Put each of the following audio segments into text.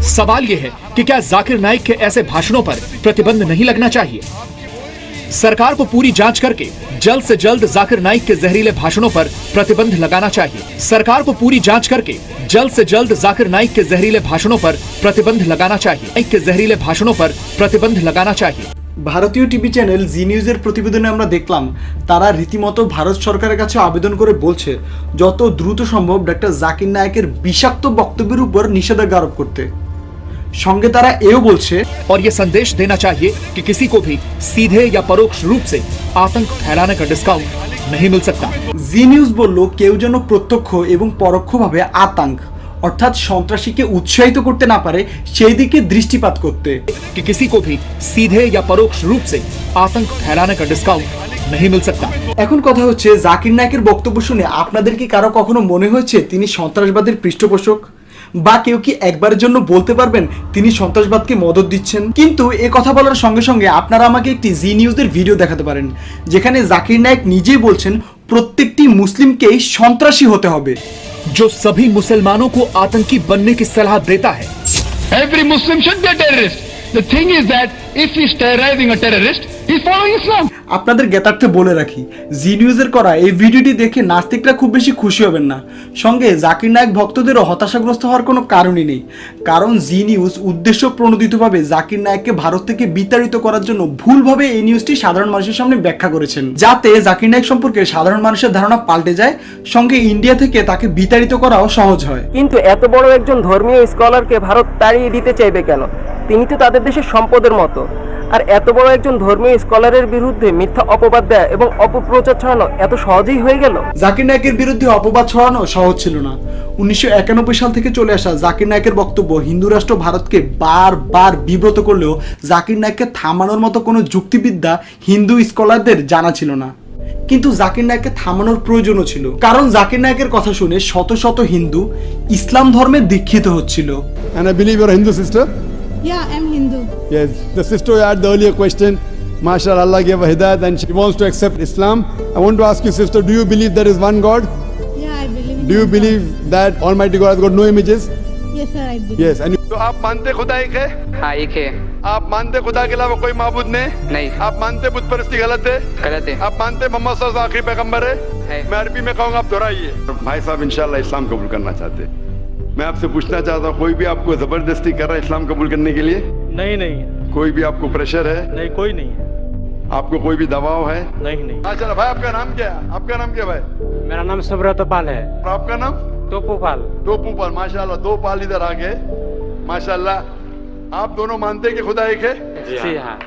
सवाल ये है कि क्या जाकिर नाइक के ऐसे भाषणों पर प्रतिबंध नहीं लगना चाहिए? सरकार को पूरी जांच करके जल्द से जल्द जाकिर नाइक के जहरीले भाषणों पर प्रतिबंध लगाना चाहिए। सरकार को पूरी जांच करके जल्द से जल्द जाकिर नाइक के जहरीले भाषणों पर प्रतिबंध लगाना चाहिए। नाइक के जहरीले भाषणों पर प्रतिबंध लगाना चाहिए। ভারতীয় টিভি চ্যানেল জি নিউজের প্রতিবেদনে আমরা দেখলাম তারা রীতিমতো ভারত সরকারের কাছে আবেদন করে বলছে যত দ্রুত সম্ভব ডক্টর জাকির নায়েকের বিষাক্ত বক্তব্যের উপর নিষেধাজ্ঞা আরোপ করতে। সঙ্গে তারা এও বলছে और ये संदेश देना चाहिए कि किसी को भी सीधे या परोक्ष रूप से आतंक फैलाने का डिस्काउंट नहीं मिल सकता। জি নিউজ বলল কেউ যেন প্রত্যক্ষ এবং পরোক্ষভাবে আতঙ্ক অর্থাৎ সন্ত্রাসীকে উৎসাহিত করতে না পারে সেই দিকে দৃষ্টিপাত করতে। कि किसी को भी सीधे या परोक्ष रूप से आतंक फैलाने का डिस्काउंट नहीं मिल सकता। এখন কথা হচ্ছে জাকির নায়েকের বক্তব্য শুনে আপনাদের কি কারো কখনো মনে হয়েছে তিনি সন্ত্রাসবাদের পৃষ্ঠপোষক, বা কেউ কি একবারের জন্য বলতে পারবেন তিনি সন্ত্রাসবাদকে মদত দিচ্ছেন? কিন্তু এ কথা বলার সঙ্গে সঙ্গে আপনারা আমাকে একটি জি নিউজের ভিডিও দেখাতে পারেন যেখানে জাকির নায়েক নিজেই বলছেন প্রত্যেকটি মুসলিমকেই সন্ত্রাসী হতে হবে, जो सभी मुसलमानों को आतंकी बनने की सलाह देता है। Every Muslim should be a terrorist. The thing is that if he's terrorizing a terrorist, he's following Islam. আপনাদের জ্ঞাতার্থে বলে রাখি জি নিউজের করা এই ভিডিওটি দেখে নাস্তিকরা খুব বেশি খুশি হবেন না। সঙ্গে জাকির নায়েক ভক্তদেরও হতাশাগ্রস্ত হওয়ার কোনো কারণই নেই, কারণ জি নিউজ উদ্দেশ্য প্রণোদিতভাবে জাকির নায়েককে ভারত থেকে বিতাড়িত করার জন্য ভুলভাবে এই নিউজটি সাধারণ মানুষের সামনে ব্যাখ্যা করেছেন, যাতে জাকির নায়েক সম্পর্কে সাধারণ মানুষের ধারণা পাল্টে যায়, সঙ্গে ইন্ডিয়া থেকে তাকে বিতাড়িত করাও সহজ হয়। কিন্তু এত বড় একজন ধর্মীয় স্কলারকে ভারত তাড়িয়ে দিতে চাইবে কেন? তিনি তো তাদের দেশের সম্পদের মতো। আর এত বড় একজন ধর্মীয় স্কলারের বিরুদ্ধে মিথ্যা অপবাদ দেয়া এবং অপপ্রচার ছড়ানো এত সহজেই হয়ে গেল? জাকির নায়েকের বিরুদ্ধে অপবাদ ছড়ানো সহজ ছিল না। 1991 সাল থেকে চলে আসা জাকির নায়েকের বক্তব্য হিন্দু রাষ্ট্র ভারতকে বারবার বিব্রত করলেও জাকির নায়েককে থামানোর মতো কোনো যুক্তিবিদ্যা হিন্দু স্কলারদের জানা ছিল না। কিন্তু জাকির নায়েককে থামানোর প্রয়োজনও ছিল, কারণ জাকির নায়েকের কথা শুনে শত শত হিন্দু ইসলাম ধর্মে দীক্ষিত হচ্ছিল। And I believe you're a Hindu sister? Yeah, I'm Hindu. Yes. The sister who had the earlier question, MashaAllah, Allah gave her hidayat and she wants to accept Islam. I want to ask you, sister, do you believe there is one God? Yeah, I believe in Do you God. believe that Almighty God has got no images? Yes, sir, I believe. Yes. And you, तो आप मानते खुदा एक है? हाँ एक है। आप मानते खुदा के अलावा कोई माबूद नहीं। आप मानते बुत परस्ती गलत है? गलत है। आप मानते मोहम्मद सल्लल्लाहु अलैहि वसल्लम आखिरी पैगंबर है? मैं अरबी में कहूँगा आप दोहराइए। भाई साहब इंशाल्लाह इस्लाम कबूल करना चाहते हैं। मैं आपसे पूछना चाहता हूँ, कोई भी आपको जबरदस्ती कर रहा है इस्लाम कबूल करने के लिए? नहीं। कोई भी आपको प्रेशर है? नहीं, कोई नहीं। आपको कोई भी दबाव है? नहीं। अच्छा भाई, आपका नाम क्या है? आपका नाम क्या भाई? मेरा नाम सुब्रतपाल है। और आपका नाम? टोपूपाल। टोपूपाल, माशाल्लाह। दो पाल इधर आ गए, माशाल्लाह। आप दोनों मानते हैं कि खुदा एक है? जी हाँ।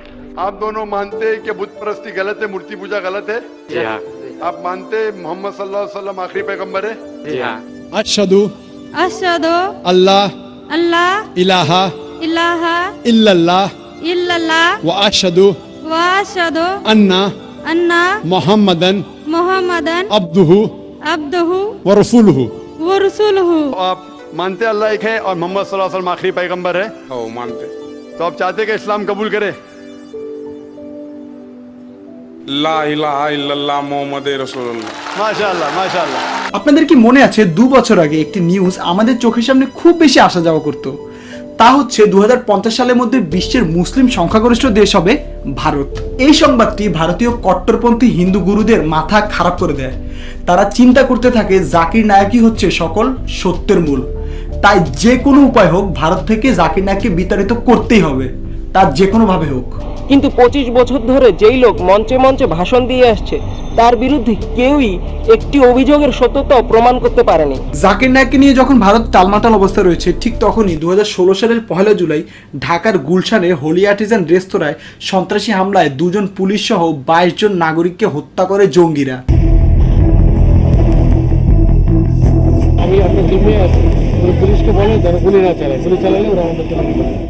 आप दोनों मानते हैं कि बुत परस्ती गलत है, मूर्ति पूजा गलत है? जी हाँ। आप मानते हैं मोहम्मद सल्लल्लाहु अलैहि वसल्लम आखिरी पैगंबर है? जी हाँ। Ashhadu Ashhadu Allah Allah ilaha ilaha illallah illallah wa ashhadu wa ashhadu anna anna Muhammadan Muhammadan abduhu abduhu wa rasuluhu. wa rasuluhu. तो आप मानते हैं अल्लाह एक है और मोहम्मद सल्लल्लाहु अलैहि वसल्लम आखिरी पैगंबर है? हाँ मानते। तो आप चाहते हैं कि इस्लाम कबूल करें? লা ইলাহা ইল্লাল্লাহ মুহাম্মাদুর রাসূলুল্লাহ। माशाल्लाह माशाल्लाह। আপনাদের কি মনে আছে 2 বছর আগে একটি নিউজ আমাদের চোখের সামনে খুব বেশি আসা যাওয়া করত? তা হচ্ছে 2050 সালের মধ্যে বিশ্বের মুসলিম সংখ্যাগরিষ্ঠ দেশ হবে ভারত। এই সংবাদটি ভারতীয় কট্টরপন্থী হিন্দু গুরুদের মাথা খারাপ করে দেয়। তারা চিন্তা করতে থাকে জাকির নায়েকই হচ্ছে সকল সত্যের মূল, তাই যে কোনো উপায় হোক ভারত থেকে জাকির নায়েককে বিতাড়িত করতেই হবে, তার যে কোনোভাবে হোক। কিন্তু 25 বছর ধরে যেই লোক মঞ্চে মঞ্চে ভাষণ দিয়ে আসছে তার বিরুদ্ধে কেউই একটি অভিযোগের সত্যতাও প্রমাণ করতে পারেনি। জাকির নায়েককে নিয়ে যখন ভারত টালমাটাল অবস্থা রয়েছে ঠিক তখনই 2016 সালের 1 জুলাই ঢাকার গুলশানে হোলি আর্টিজান রেস্তোরাঁয় সন্ত্রাসী হামলায় 2 জন পুলিশ সহ 22 জন নাগরিককে হত্যা করে জঙ্গিরা।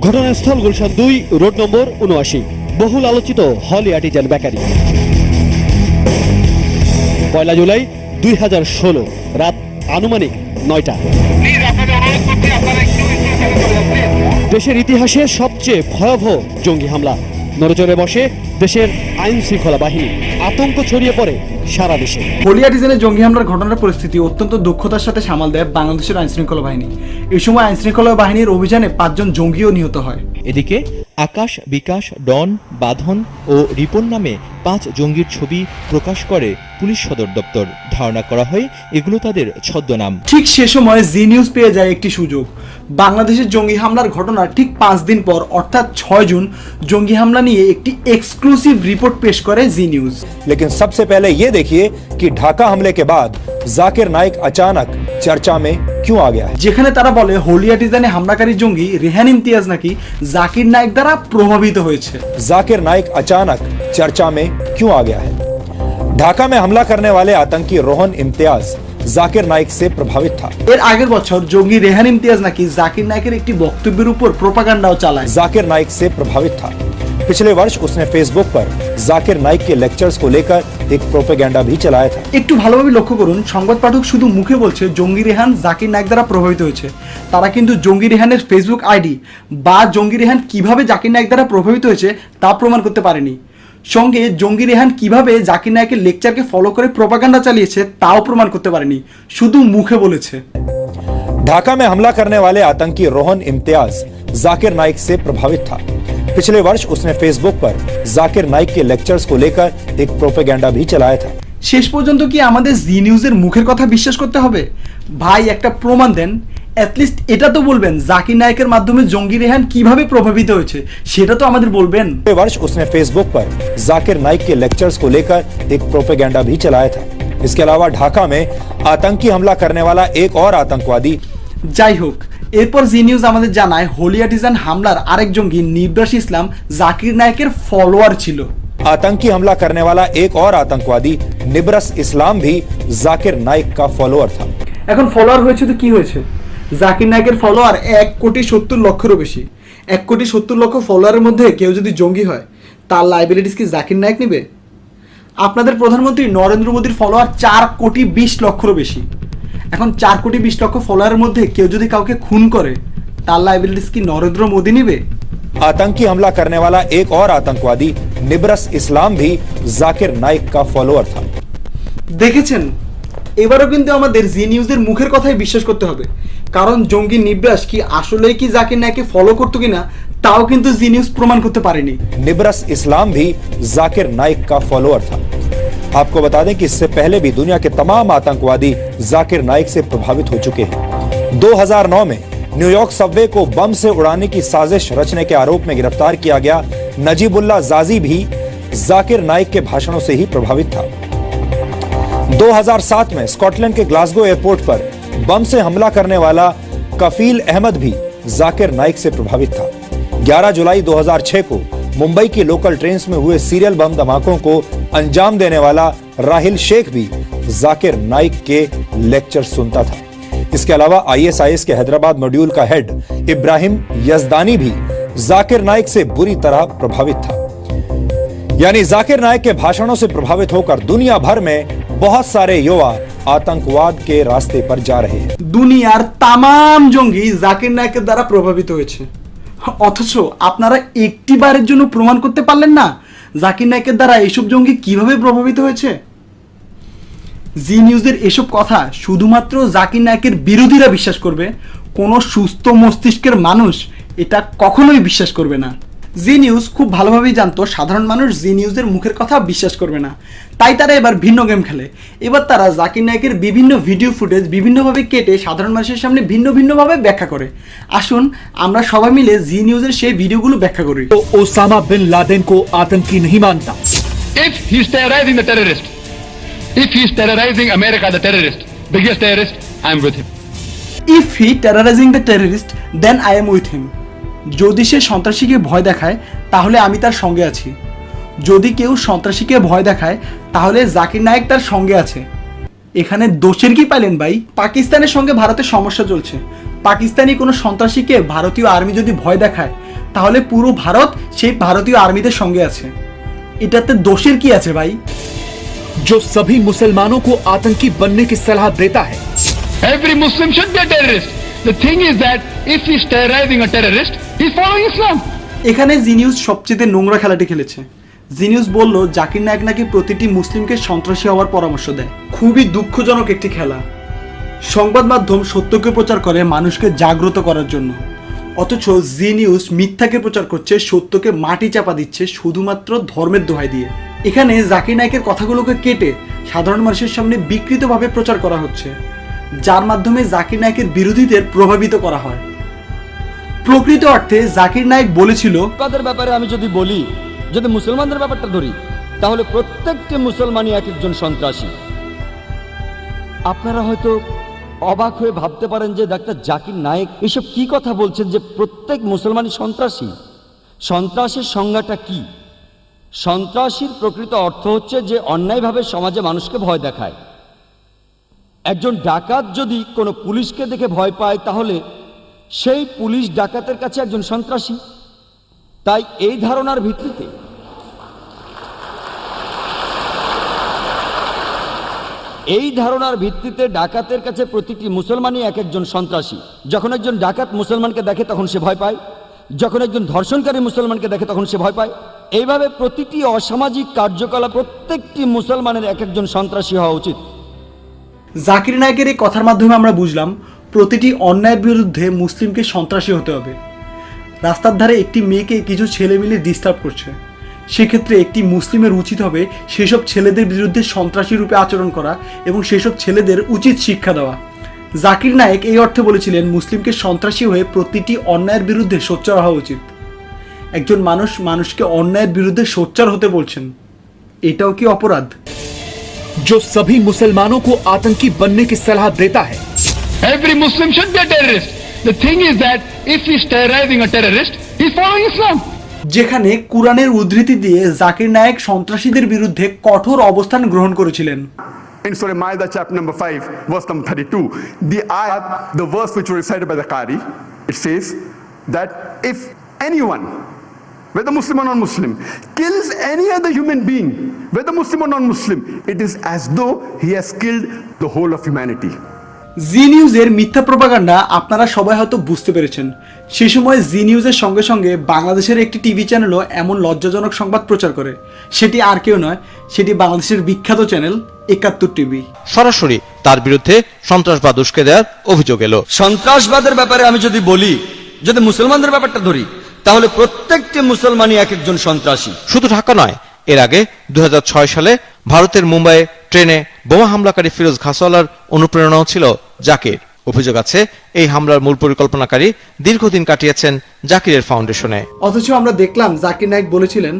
ঘটনাস্থল গুলশান 2 রোড নম্বর 79, বহুল আলোচিত হলি আর্টিজান বেকারি। 1 জুলাই 2016 রাত আনুমানিক 9টা। দেশের ইতিহাসে সবচেয়ে ভয়াবহ জঙ্গি হামলা। নড়েচড়ে বসে দেশের আইন শৃঙ্খলা বাহিনী, আতঙ্ক ছড়িয়ে পড়ে সারা দেশে। হলি আর্টিজানে জঙ্গি হামলার ঘটনার পরিস্থিতি অত্যন্ত দক্ষতার সাথে সামাল দেয় বাংলাদেশের আইন শৃঙ্খলা বাহিনী। এই সময় আইন শৃঙ্খলা বাহিনীর অভিযানে 5 জন জঙ্গিও নিহত হয়। এদিকে আকাশ, বিকাশ, ডন, বাঁধন ও রিপন নামে 5 জঙ্গির ছবি প্রকাশ করে পুলিশ সদর দপ্তর। ধারণা করা হয় এগুলো তাদের ছদ্মনাম। ঠিক সে সময় জি নিউজ পেয়ে যায় একটি সুযোগ। বাংলাদেশের জঙ্গি হামলার ঘটনার ঠিক 5 দিন পর অর্থাৎ 6 জুন জঙ্গি হামলা নিয়ে একটি এক্সক্লুসিভ রিপোর্ট পেশ করে জি নিউজ। लेकिन सबसे पहले ये देखिए कि ढाका हमले के बाद जाकिर नाइक अचानक चर्चा में क्यों आ गया है। যেখানে তারা বলে হলি আর্টিজানে হামলাকারী জঙ্গি রেহান ইমতিয়াজ নাকি জাকির নাইক দ্বারা প্রভাবিত হয়েছে। जाकिर नाइक अचानक चर्चा में क्यों आ गया है। ढाका में हमला करने वाले आतंकी रोहन इम्तियाज जाकिर नाइक से प्रभावित था। এর আগের বছর জঙ্গি রেহান ইমতিয়াজ নাকি জাকির নাইকের একটি বক্তব্যের উপর প্রোপাগান্ডাও চালায়। जाकिर नाइक से प्रभावित था। पिछले वर्ष उसने फेसबुक पर जाकिर नाइक के लेक्चर्स को लेकर एक प्रोपेगेंडा भी चलाया था। একটু ভালোভাবে লক্ষ্য করুন, সংবাদ পাঠক শুধু মুখে বলছে জঙ্গি রেহান জাকির নাইক দ্বারা প্রভাবিত হয়েছে। তারা কিন্তু জঙ্গি রেহানের ফেসবুক আইডি বা জঙ্গি রেহান কিভাবে জাকির নাইক দ্বারা প্রভাবিত হয়েছে তা প্রমাণ করতে পারেনি। সঙ্গে জঙ্গি রেহান কিভাবে জাকির নাইকের লেকচারকে ফলো করে প্রোপাগান্ডা চালিয়েছে তাও প্রমাণ করতে পারেনি, শুধু মুখে বলেছে। ढाका में हमला करने वाले आतंकी रोहन इम्तियाज जाकिर नाइक से प्रभावित था। पिछले वर्ष उसने फेसबुक पर जाकिर नाइक के लेक्चर्स को लेकर एक प्रोपेगेंडा भी चलाया था। শেষ পর্যন্ত কি আমাদের জি নিউজের মুখের কথা বিশ্বাস করতে হবে? ভাই একটা প্রমাণ দেন, অ্যাটলিস্ট এটা তো বলবেন জাকির নাইকের মাধ্যমে জঙ্গি রেহান কিভাবে প্রভাবিত হয়েছে সেটা তো আমাদের বলবেন। पिछले वर्ष उसने फेसबुक पर जाकिर नाइक के लेक्चर्स को लेकर एक प्रोपेगेंडा भी चलाया था। इसके अलावा ढाका में आतंकी हमला करने वाला एक और आतंकवादी। যাই হোক, এরপর জি নিউজ আমাদের জানায় হলি আর্টিজান হামলার আরেক জঙ্গি নিব্রাস ইসলাম জাকির নাইকের ফলোয়ার ছিল। आतंकी हमला करने वाला एक और आतंकवादी निब्रस इस्लाम भी जाकिर नाइक का फॉलोअर था। এখন ফলোয়ার হয়েছে তো কি হয়েছে? জাকির নাইকের ফলোয়ার 1,70,00,000-এরও বেশি। 1,70,00,000 ফলোয়ারের মধ্যে কেউ যদি জঙ্গি হয় তার লাইবিলিটিস কি জাকির নাইক নেবে? আপনাদের প্রধানমন্ত্রী নরেন্দ্র মোদীর ফলোয়ার 4,20,00,000-এরও বেশি। এখন 4,20,00,000 ফলোয়ারের মধ্যে কেউ যদি কাউকে খুন করে তার লাইবিলিটিস কি নরেন্দ্র মোদী নেবে? आतंकी हमला करने वाला एक और आतंकवादी निब्रस इस्लाम भी जाकिर नाइक का फॉलोअर था। দেখেছেন, এবারও কিন্তু আমাদের জি নিউজের মুখের কথাই বিশ্বাস করতে হবে, কারণ জঙ্গি নিব্রাস কি আসলেই কি জাকির নাইককে ফলো করতো কিনা তাও কিন্তু জি নিউজ প্রমাণ করতে পারেনি। निब्रस इस्लाम भी जाकिर नाइक का फॉलोअर था। आपको बता दें कि इससे पहले भी दुनिया के तमाम आतंकवादी जाकिर नाइक से प्रभावित हो चुके हैं। 2009 में न्यूयॉर्क सबवे को बम से उड़ाने की साजिश रचने के आरोप में गिरफ्तार किया गया नजीबुल्ला जाजी भी जाकिर नाइक के भाषणों से ही प्रभावित था। 2007 में स्कॉटलैंड के ग्लासगो एयरपोर्ट पर बम से हमला करने वाला कफील अहमद भी जाकिर नाइक से प्रभावित था। 11 जुलाई 2006 को मुंबई की लोकल ट्रेन में हुए सीरियल बम धमाकों को अंजाम देने वाला राहिल शेख भी जाकिर नाइक के लेक्चर सुनता था। इसके अलावा ISIS के हैदराबाद मॉड्यूल का हेड इब्राहिम यजदानी भी जाकिर नाइक से बुरी तरह प्रभावित था। यानी जाकिर नाइक के भाषणों से प्रभावित होकर दुनिया भर में बहुत सारे युवा आतंकवाद के रास्ते पर जा रहे हैं। দুনিয়ার তামাম জঙ্গি জাকির নাইকের দ্বারা প্রভাবিত হয়েছে, অথচ আপনারা একটিবারের জন্য প্রমাণ করতে পারলেন না জাকির নাইকের দ্বারা এইসব জঙ্গি কিভাবে প্রভাবিত হয়েছে। জি নিউজের এসব কথা শুধুমাত্র জাকির নাইকের বিরোধীরা বিশ্বাস করবে, কোনো সুস্থ মস্তিষ্কের মানুষ এটা কখনোই বিশ্বাস করবে না। জি নিউজ খুব ভালোভাবেই জানতো সাধারণ মানুষ জি নিউজের মুখের কথা বিশ্বাস করবে না, তাই তারা এবার ভিন্ন গেম খেলে। এবার তারা জাকির নাইকের বিভিন্ন ভিডিও ফুটেজ বিভিন্নভাবে কেটে সাধারণ মানুষের সামনে ভিন্ন ভিন্নভাবে ব্যাখ্যা করে। আসুন আমরা সবাই মিলে জি নিউজের সেই ভিডিওগুলো ব্যাখ্যা করি। तो ओसामा बिन लादेन को आतंकी नहीं मानता। If he is terrorizing the terrorist, if he is terrorizing America, the terrorist, biggest terrorist, I am with him. If he terrorizing the terrorist, then I am with him. যদি সে সন্ত্রাসীকে ভয় দেখায় তাহলে আমি তার সঙ্গে আছি। যদি কেউ সন্ত্রাসীকে ভয় দেখায় তাহলে জাকির নাইক তার সঙ্গে আছে। এখানে দোষের কি পাইলেন ভাই? পাকিস্তানের সঙ্গে ভারতের সমস্যা চলছে, পাকিস্তানি কোনো সন্ত্রাসীকে ভারতীয় আর্মি যদি ভয় দেখায় তাহলে পুরো ভারত সেই ভারতীয় আর্মিদের সঙ্গে আছে। এটাতে দোষের কি আছে ভাই? जो सभी मुसलमानों को आतंकी बनने की सलाह देता है। Every Muslim should be a terrorist. The thing is that if he is terrorizing a terrorist, he is following Islam. এখানে জি নিউজ সবচেয়ে নোংরা খেলাটি খেলেছে। জি নিউজ বলল জাকির নায়েক নাকি প্রতিটি মুসলিমকে সন্ত্রাসী হওয়ার পরামর্শ দেয়। খুবই দুঃখজনক একটি খেলা। সংবাদ মাধ্যম সত্যকে প্রচার করে মানুষকে জাগ্রত করার জন্য, অথচ জি নিউজ মিথ্যাকে প্রচার করছে, সত্যকে মাটি চাপা দিচ্ছে শুধুমাত্র ধর্মের দোহাই দিয়ে। এখানে জাকির নায়েকের কথাগুলোকে কেটে সাধারণ মানুষের সামনে বিকৃতভাবে প্রচার করা হচ্ছে, যার মাধ্যমে জাকির নায়েকের বিরোধীদের প্রভাবিত করা হয়। প্রকৃত অর্থে জাকির নায়েক বলেছিল, তাদের ব্যাপারে আমি যদি বলি, যদি মুসলমানদের ব্যাপারটা ধরি, তাহলে প্রত্যেকটি মুসলমানই এক একজন সন্ত্রাসী। আপনারা হয়তো অবাক হয়ে ভাবতে পারেন যে ডাক্তার জাকির নায়েক এসব কি কথা বলছেন যে প্রত্যেক মুসলমানই সন্ত্রাসী। সন্ত্রাসের সংজ্ঞাটা কি? সন্ত্রাসীর প্রকৃত অর্থ হচ্ছে যে অন্যায়ভাবে সমাজে মানুষকে ভয় দেখায়। একজন ডাকাত যদি কোনো পুলিশকে দেখে ভয় পায়, তাহলে সেই পুলিশ ডাকাতের কাছে একজন সন্ত্রাসী। তাই এই ধারণার ভিত্তিতে ডাকাতের কাছে প্রতিটি মুসলমানই এক একজন সন্ত্রাসী। যখন একজন ডাকাত মুসলমানকে দেখে তখন সে ভয় পায়, যখন একজন ধর্ষণকারী মুসলমানকে দেখে তখন সে ভয় পায়। এইভাবে প্রতিটি অসামাজিক কার্যকলাপ প্রত্যেকটি মুসলমানের এক একজন সন্ত্রাসী হওয়া উচিত। জাকির নায়েকের এই কথার মাধ্যমে আমরা বুঝলাম প্রতিটি অন্যায়ের বিরুদ্ধে মুসলিমকে সন্ত্রাসী হতে হবে। রাস্তার ধারে একটি মেয়েকে কিছু ছেলে মিলে ডিস্টার্ব করছে, সেক্ষেত্রে একটি মুসলিমের উচিত হবে সেসব ছেলেদের বিরুদ্ধে সন্ত্রাসী রূপে আচরণ করা এবং সেসব ছেলেদের উচিত শিক্ষা দেওয়া। জাকির নায়েক এই অর্থে বলেছিলেন মুসলিমকে সন্ত্রাসী হয়ে প্রতিটি অন্যায়ের বিরুদ্ধে সোচ্চার হওয়া উচিত। একজন মানুষকে অন্যায়ের বিরুদ্ধে সোচ্চার হতে বলছেন, এটাও কি অপরাধ? जो सभी मुसलमानों को आतंकी बनने की सलाह देता है। Every Muslim should be a terrorist. The thing is that if he's terrorizing a terrorist, he's following Islam. যেখানে কুরআনের উদ্ধৃতি দিয়ে জাকির নায়েক সন্ত্রাসীদের বিরুদ্ধে কঠোর অবস্থান গ্রহণ করেছিলেন। In Surah Maida, chapter number 5, verse number 32, the verse which was recited by the Qari, it says that if anyone, whether Muslim or non-Muslim, kills any other human being, whether Muslim or non-Muslim, it is as though he has killed the whole of humanity. জি নিউজের মিথ্যা propaganda আপনারা সবাই হয়তো বুঝতে পেরেছেন। সে সময় জি নিউজের সঙ্গে সঙ্গে বাংলাদেশের একটি টিভি চ্যানেলও এমন লজ্জাজনক সংবাদ প্রচার করে। সেটি আর কেউ নয়, সেটি বাংলাদেশের বিখ্যাত চ্যানেল ৭১ টিভি। সরাসরি তার বিরুদ্ধে সন্ত্রাসবাদ উস্কে দেওয়ার অভিযোগ এলো। সন্ত্রাসবাদের ব্যাপারে আমি যদি বলি, যদি মুসলমানদের ব্যাপারটা ধরি, তাহলে প্রত্যেকটি মুসলমানই এক একজন সন্ত্রাসী। শুধু ঢাকা নয়, এর আগে 2006 সালে ভারতের মুম্বাইয়ে ট্রেনে বোমা হামলাকারী ফিরোজ ঘাসওয়ালার অনুপ্রেরণাও ছিল জাকির। অভিযোগ আছে এই হামলার মূল পরিকল্পনাকারী দীর্ঘদিন কাটিয়েছেন জাকিরের ফাউন্ডেশনে। অথচ আমরা দেখলাম জাকির নায়েক বলেছিলেন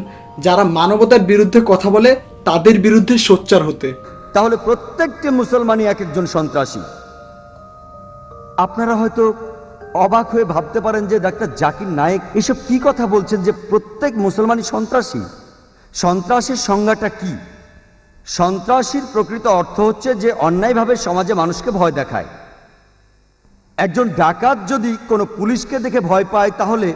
যারা মানবতার বিরুদ্ধে কথা বলে তাদের বিরুদ্ধে সোচ্চার হতে। তাহলে প্রত্যেকটি মুসলমানই এক একজন সন্ত্রাসী। আপনারা হয়তো অবাক হয়ে ভাবতে পারেন যে ডাক্তার জাকির নায়েক এসব কি কথা বলছেন যে প্রত্যেক মুসলমানই সন্ত্রাসী। সন্ত্রাসের সংজ্ঞাটা কি? সন্ত্রাসীর প্রকৃত অর্থ হচ্ছে যে অন্যায়ভাবে সমাজে মানুষকে ভয় দেখায়। একজন ডাকাত যদি কোনো পুলিশকে দেখে ভয় পায়, তাহলে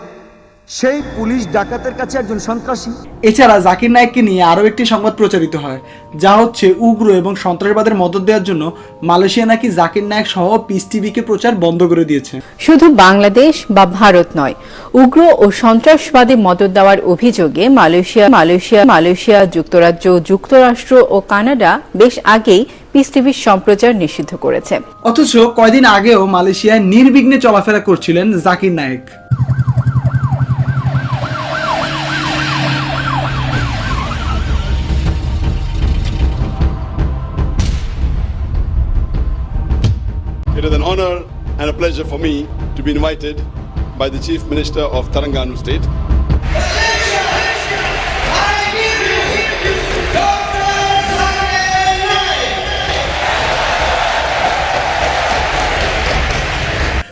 সেই পুলিশ ডাকাতের কাছে একজন সন্ত্রাসী। এছাড়া জাকির নায়েককে নিয়ে আরও একটি সংবাদ প্রচারিত হয়, যা হচ্ছে উগ্র এবং সন্ত্রাসবাদের মদত দেওয়ার জন্য মালয়েশিয়া নাকি জাকির নায়েক সহ পিস টিভিকে প্রচার বন্ধ করে দিয়েছে। শুধু বাংলাদেশ বা ভারত নয়, উগ্র ও সন্ত্রাসবাদী মদত দেওয়ার অভিযোগে মালয়েশিয়া, যুক্তরাজ্য, যুক্তরাষ্ট্র ও কানাডা বেশ আগেই পিস টিভির সম্প্রচার নিষিদ্ধ করেছে। অথচ কয়দিন আগেও মালয়েশিয়ায় নির্বিঘ্নে চলাফেরা করছিলেন Zakir Naik. It is an honor and a pleasure for me to be invited by the Chief Minister of Terengganu State.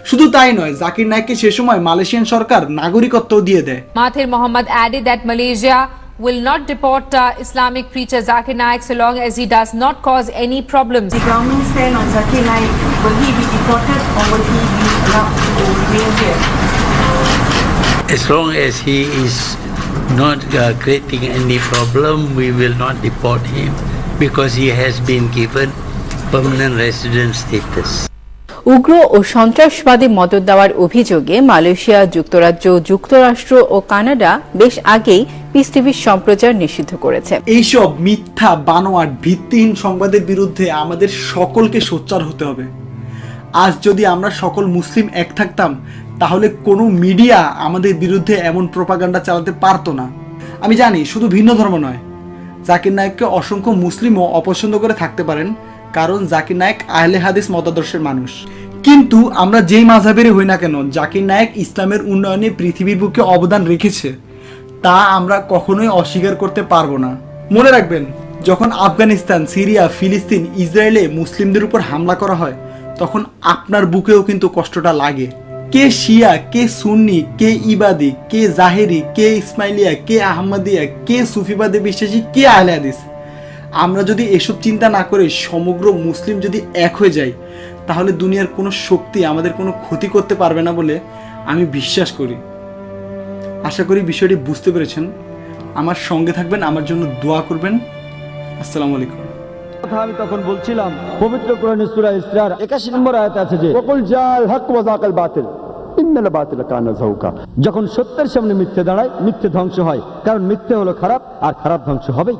শুধু তাই নয়, জাকির নায়েককে সে সময় মালয়েশিয়ান সরকার নাগরিকত্ব দিয়ে দেয়। Mahathir Mohamad added that Malaysia will not deport Islamic preacher Zakir Naik so long as he does not cause any problems. The government stand on Zakir Naik, will he be deported or will he be allowed to remain here? As long as he is not creating any problem, we will not deport him because he has been given permanent resident status. উগ্র ও সন্ত্রাসবাদী মদত দেওয়ার অভিযোগে Malaysia, যুক্তরাজ্য, যুক্তরাষ্ট্র ও Canada বেশ আগেই piece টিভির সম্প্রচার নিষিদ্ধ করেছে। এইসব মিথ্যা, বানোয়াট, ভিত্তিহীন সংবাদের বিরুদ্ধে আমাদের সকলকে সোচ্চার হতে হবে। আজ যদি আমরা সকল মুসলিম এক থাকতাম, তাহলে কোনো মিডিয়া আমাদের বিরুদ্ধে এমন প্রোপাগান্ডা চালাতে পারতো না। আমি জানি শুধু ভিন্ন ধর্ম নয়, জাকির নায়েককে অসংখ্য মুসলিমও অপছন্দ করে থাকতে পারেন, কারণ জাকির নায়েক আহলে হাদিস মতাদর্শের মানুষ। কিন্তু আমরা যেই মাযহাবেরই হই না কেন, জাকির নায়েক ইসলামের উন্নয়নে পৃথিবীর বুকে অবদান রেখেছে, তা আমরা কখনোই অস্বীকার করতে পারবো না। মনে রাখবেন, যখন আফগানিস্তান, সিরিয়া, ফিলিস্তিন, ইসরায়েলে মুসলিমদের উপর হামলা করা হয়, তখন আপনার বুকেও কিন্তু কষ্টটা লাগে। কে শিয়া, কে সুন্নি, কে ইবাদি, কে জাহেরি, কে ইসমাইলিয়া, কে আহমদিয়া, কে সুফিবাদে বিশ্বাসী, কে আহলে হাদিস। আমরা যদি এসব চিন্তা না করে সমগ্র মুসলিম যদি এক হয়ে যাই, তাহলে দুনিয়ার কোনো শক্তি আমাদের কোনো ক্ষতি করতে পারবে না বলে আমি বিশ্বাস করি। আশা করি বিষয়টি বুঝতে পেরেছেন। আমার সঙ্গে থাকবেন, আমার জন্য দোয়া করবেন। আসসালামু আলাইকুম। কথা আমি তখন বলছিলাম, পবিত্র কোরআনের সূরা ইসরার 81 নম্বর আয়াতে আছে যে ওয়াকুল জাল হক ওয়া যাকাল বাতিল ইন্নাল বাতিলা কানা যাউকা। যখন সত্যের সামনে মিথ্যে দাঁড়ায়, মিথ্যে ধ্বংস হয়, কারণ মিথ্যে হলো খারাপ, আর খারাপ ধ্বংস হবেই।